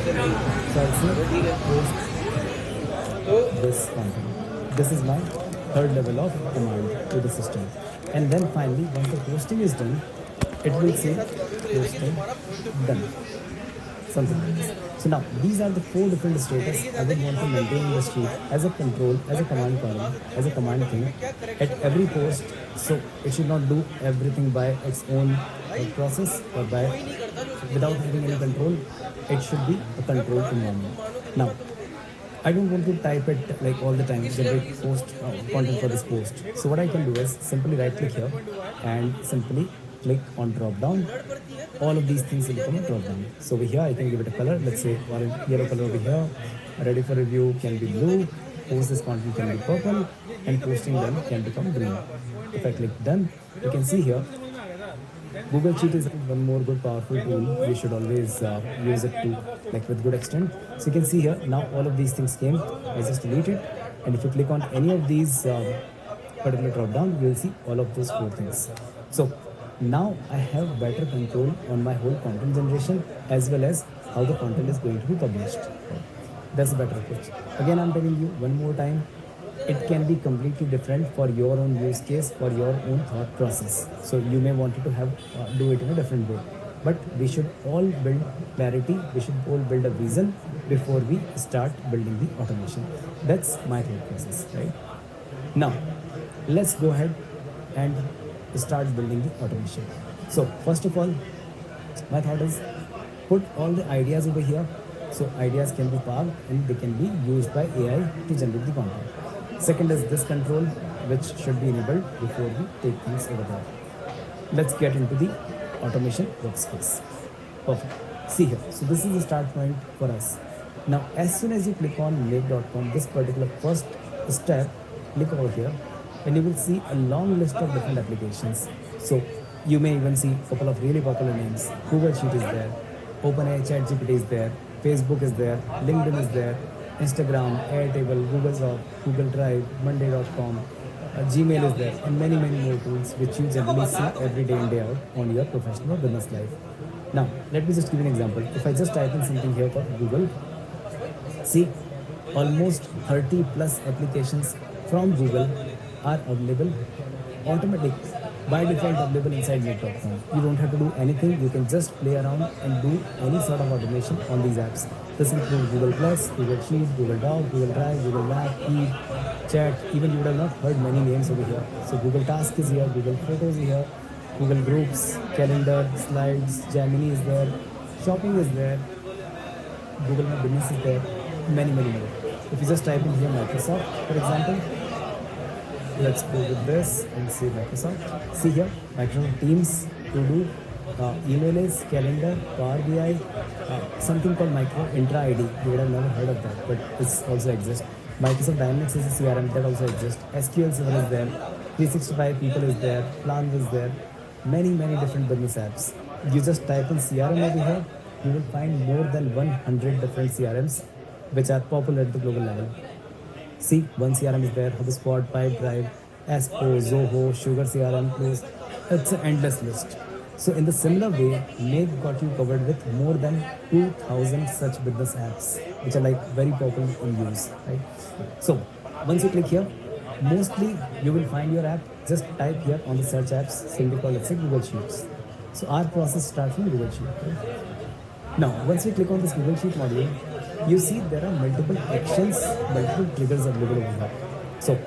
So I'll say post this content. This is my third level of command to the system. And then finally, once the posting is done, it will say posting done, something like this. So now these are the four different status I would want to maintain in the sheet as a control, as a command column, as a command thing at every post. So it should not do everything by its own process or by without having any control. It should be a controlled environment. Now I don't want to type it like all the time, generate post content for this post. So what I can do is simply right click here and simply click on drop down. All of these things will become a drop down. So over here I can give it a color. Let's say orange, yellow color over here. Ready for review can be blue. Post this content can be purple, and posting done can become green. If I click done, you can see here Google Sheet is one more good powerful tool. We should always use it to like with good extent. So you can see here now all of these things came. I just delete it, and if you click on any of these particular drop down, you will see all of those four things. So now I have better control on my whole content generation as well as how the content is going to be published. That's a better approach. Again, I'm telling you one more time, it can be completely different for your own use case, for your own thought process. So you may want to have do it in a different way. But we should all build clarity. We should all build a vision before we start building the automation. That's my thought process, right? Now, let's go ahead and start building the automation. So first of all, my thought is put all the ideas over here. So ideas can be parked and they can be used by AI to generate the content. Second is this control, which should be enabled before we take things over there. Let's get into the automation workspace. Perfect. See here. So this is the start point for us. Now, as soon as you click on make.com, this particular first step, click over here, and you will see a long list of different applications. So you may even see a couple of really popular names. Google Sheet is there, OpenAI ChatGPT is there, Facebook is there, LinkedIn is there, Instagram, Airtable, Google Doc, Google Drive, Monday.com, Gmail is there, and many more tools which you generally see every day in day out on your professional or business life. Now, let me just give you an example. If I just type in something here for Google, see, almost 30 plus applications from Google are available automatic by default available inside make.com. You don't have to do anything. You can just play around and do any sort of automation on these apps. This includes Google Plus, Google Sheet, Google Doc, Google Drive, Google Map, Keep, Chat. Even you would have not heard many names over here. So Google Task is here, Google Photos is here, Google Groups, Calendar, Slides, Gemini is there, Shopping is there, Google My Business is there, many more. If you just type in here Microsoft, for example, let's go with this and say Microsoft. See here, Microsoft Teams, To Do, email is Calendar, Power BI, something called Micro Intra ID. You would have never heard of that, but this also exists. Microsoft Dynamics is a CRM that also exists. SQL Server is there. 365 People is there. Plan is there. Many different business apps. You just type in CRM over here, you will find more than 100 different CRMs which are popular at the global level. See, one CRM is there, HubSpot, Pipedrive, Aspo, Zoho, Sugar CRM, Close. It's an endless list. So in the similar way, Make got you covered with more than 2,000 such business apps, which are like very popular in use, right? So once you click here, mostly you will find your app. Just type here on the search apps, simply call it Google Sheets. So our process starts from Google Sheet. Right? Now, once you click on this Google Sheet module, you see there are multiple actions, multiple triggers available over here. So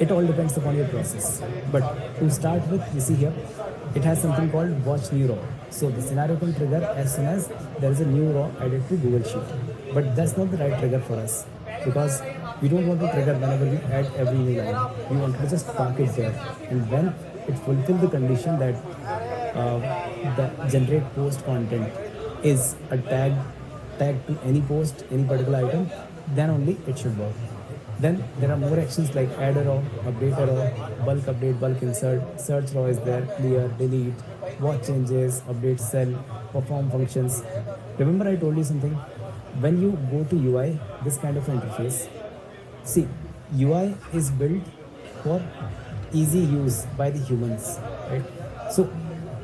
it all depends upon your process. But to start with, you see here, it has something called Watch New Raw. So the scenario can trigger as soon as there is a new raw added to Google Sheet. But that's not the right trigger for us, because we don't want to trigger whenever we add every new line. We want to just park it there. And when it fulfills the condition that the generate post content is a tag to any post, any particular item, then only it should work. Then there are more actions like add a raw, update a raw, bulk update, bulk insert, search raw is there, clear, delete, watch changes, update cell, perform functions. Remember I told you something? When you go to UI, this kind of interface, see, UI is built for easy use by the humans, right? So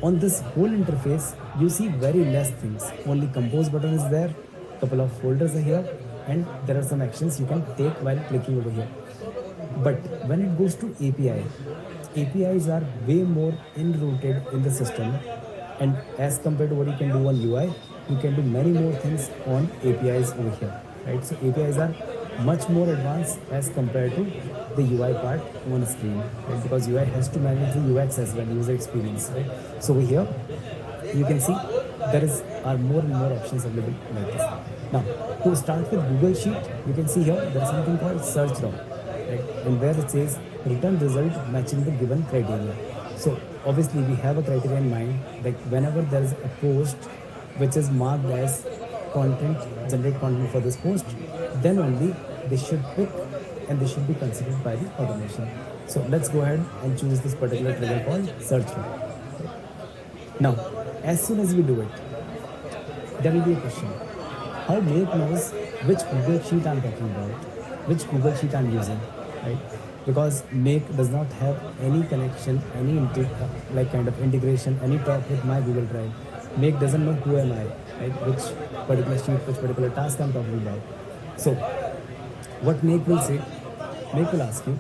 on this whole interface, you see very less things. Only compose button is there, couple of folders are here, and there are some actions you can take while clicking over here. But when it goes to API, APIs are way more in-rooted in the system, and as compared to what you can do on UI, you can do many more things on APIs over here, right? So APIs are much more advanced as compared to the UI part on screen, right? Because UI has to manage the UX as well, user experience, right? So over here, you can see are more and more options available like this. Now, to start with Google Sheet, you can see here there is something called search row, right? And where it says return result matching the given criteria. So obviously we have a criteria in mind, like whenever there is a post which is marked as content, generate content for this post, then only they should pick and they should be considered by the automation. So let's go ahead and choose this particular trigger called search row. Now, as soon as we do it, there will be a question. How Make knows which Google Sheet I'm talking about, which Google Sheet I'm using, right? Because Make does not have any connection, any like kind of integration, any talk with my Google Drive. Make doesn't know who am I, right? Which particular sheet, which particular task I'm talking about. So, what Make will say, Make will ask you,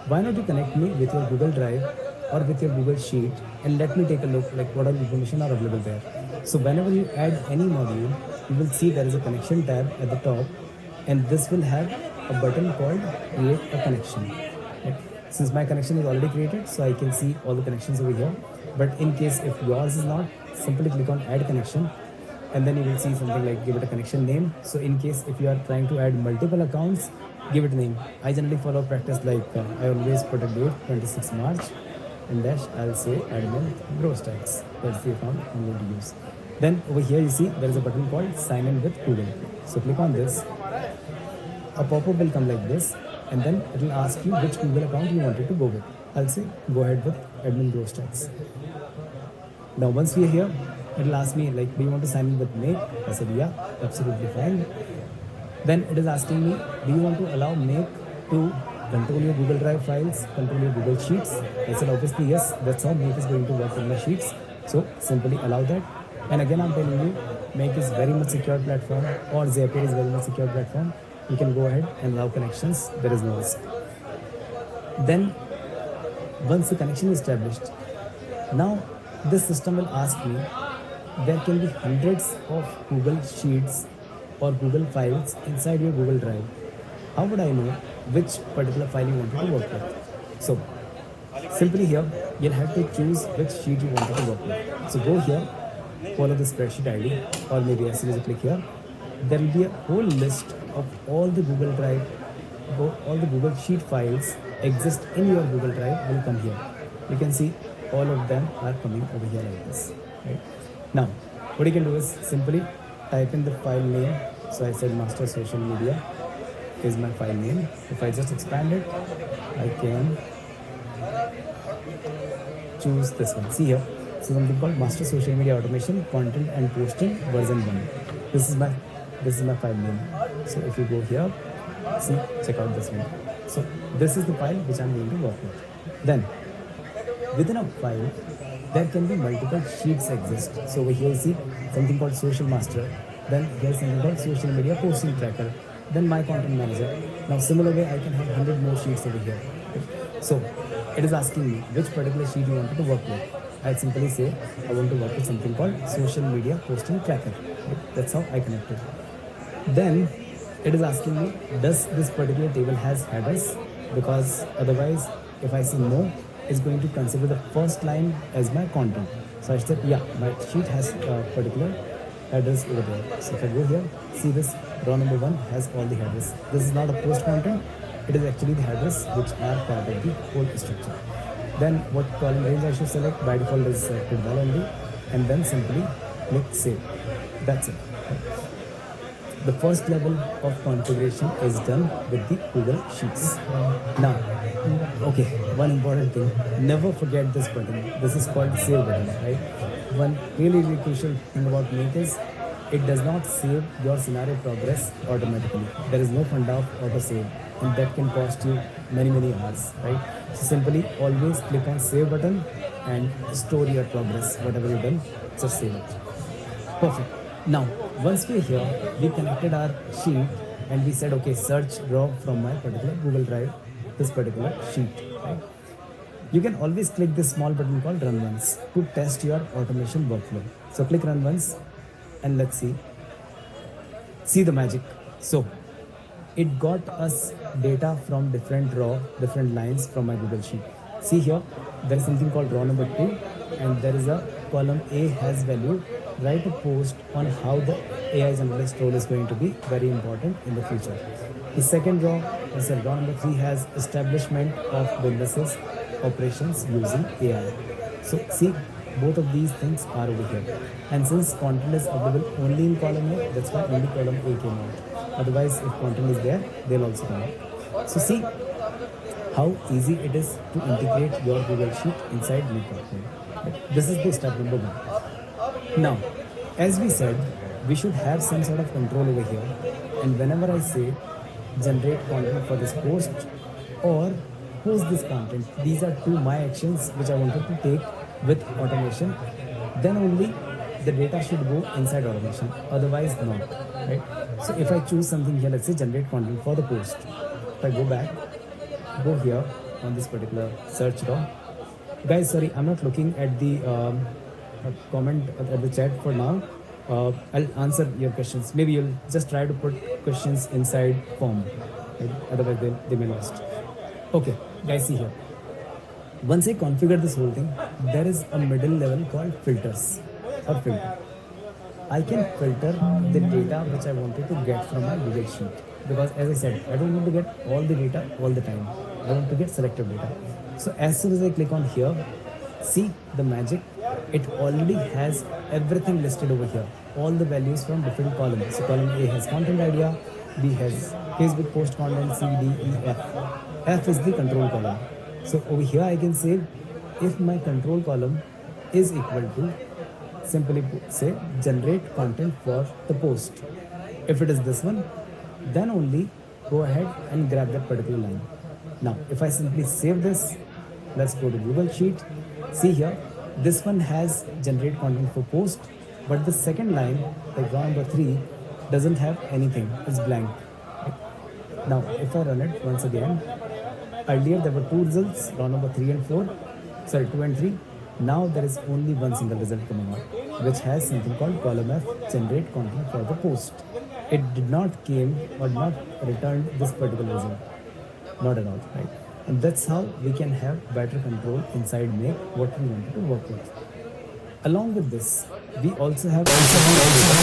why not you connect me with your Google Drive or with your Google Sheet and let me take a look like what all information are available there. So whenever you add any module, you will see there is a connection tab at the top, and this will have a button called create a connection. Right? Since my connection is already created, so I can see all the connections over here. But in case if yours is not, simply click on add connection, and then you will see something like give it a connection name. So in case if you are trying to add multiple accounts, give it a name. I generally follow practice like I always put a date 26 March and dash I'll say admin growstacks. That's the account I'm going to use. Then over here you see there is a button called sign in with Google. So click on this. A pop-up will come like this, and then it will ask you which Google account you wanted to go with. I'll say go ahead with admin growstacks. Now once we are here, it will ask me like, do you want to sign in with Make? I said yeah, absolutely fine. Then it is asking me, do you want to allow Make to control your Google Drive files, control your Google Sheets? I said obviously yes, that's how Make is going to work on my sheets. So simply allow that. And again I'm telling you, Make is very much secure platform, or Zapier is very much secure platform. You can go ahead and allow connections, there is no risk. Then once the connection is established, now this system will ask me, there can be hundreds of Google Sheets or Google files inside your Google Drive. How would I know which particular file you wanted to work with? So simply here, you'll have to choose which sheet you wanted to work with. So go here, follow the spreadsheet ID, or maybe as soon as you click here, there will be a whole list of all the Google Drive, all the Google Sheet files exist in your Google Drive will come here. You can see all of them are coming over here like this. Right? Now, what you can do is simply type in the file name. So I said master social media is my file name. If I just expand it, I can choose this one. See here, so something called master social media automation, content and posting version 1. This is my file name. So if you go here, see, check out this one. So this is the file which I'm going to work with. Then within a file, there can be multiple sheets exist. So over here you see something called social master. Then there's something called social media posting tracker. Then my content manager. Now similar way I can have 100 more sheets over here. So it is asking me which particular sheet you wanted to work with. I simply say I want to work with something called social media posting tracker. That's how I connect it. Then it is asking me, does this particular table has headers? Because otherwise, if I say no, it's going to consider the first line as my content. So I said, yeah, my sheet has particular headers over there. So if I go here, see this row number 1 has all the headers. This is not a post content, it is actually the headers which are part of the whole structure. Then what column range I should select? By default is selected null only, and then simply click save. That's it. The first level of configuration is done with the Google Sheets. Now, okay, one important thing, never forget this button. This is called save button, right? One really crucial thing about Make is it does not save your scenario progress automatically. There is no fund of auto save, and that can cost you many hours, right? So simply always click on save button and store your progress. Whatever you've done, just save it. Perfect. Now, once we're here, we connected our sheet and we said, okay, search raw from my particular Google Drive, this particular sheet, right? You can always click this small button called run once to test your automation workflow. So click run once and let's see the magic. So it got us data from different lines from my Google Sheet. See here, there is something called raw number 2 and there is a column A has value. Write a post on how the AI generalist role is going to be very important in the future. The second raw is a raw number 3 has establishment of businesses operations using AI. So see, both of these things are over here. And since content is available only in column A, that's why only column A came out. Otherwise, if content is there, they'll also come out. So see how easy it is to integrate your Google Sheet inside Leap. This is the step number 1. Now, as we said, we should have some sort of control over here. And whenever I say generate content for this post or post this content, these are two my actions which I wanted to take with automation, then only the data should go inside automation, otherwise not, right? So if I choose something here, let's say generate content for the post, if I go back, go here on this particular search raw. Guys, sorry, I'm not looking at the comment at the chat for now. I'll answer your questions. Maybe you'll just try to put questions inside form, right? Otherwise they may lost. Okay, guys, see here. Once I configure this whole thing, there is a middle level called filters or filter. I can filter the data which I wanted to get from my Google Sheet, because as I said, I don't want to get all the data all the time. I want to get selective data. So as soon as I click on here, see the magic, it already has everything listed over here, all the values from different columns. So column A has content idea, B has Facebook post content, C, D, E, F. F is the control column. So over here I can say if my control column is equal to, simply say generate content for the post. If it is this one, then only go ahead and grab that particular line. Now if I simply save this, let's go to Google Sheet. See here, this one has generate content for post, but the second line, like row number 3, doesn't have anything, it's blank. Now if I run it once again, earlier there were 2 results, row number 3 and 4, sorry 2 and 3. Now there is only one single result coming out, which has something called column F, generate content for the post. It did not came or not returned this particular result, not at all, right? And that's how we can have better control inside Make what we wanted to work with. Along with this, we also have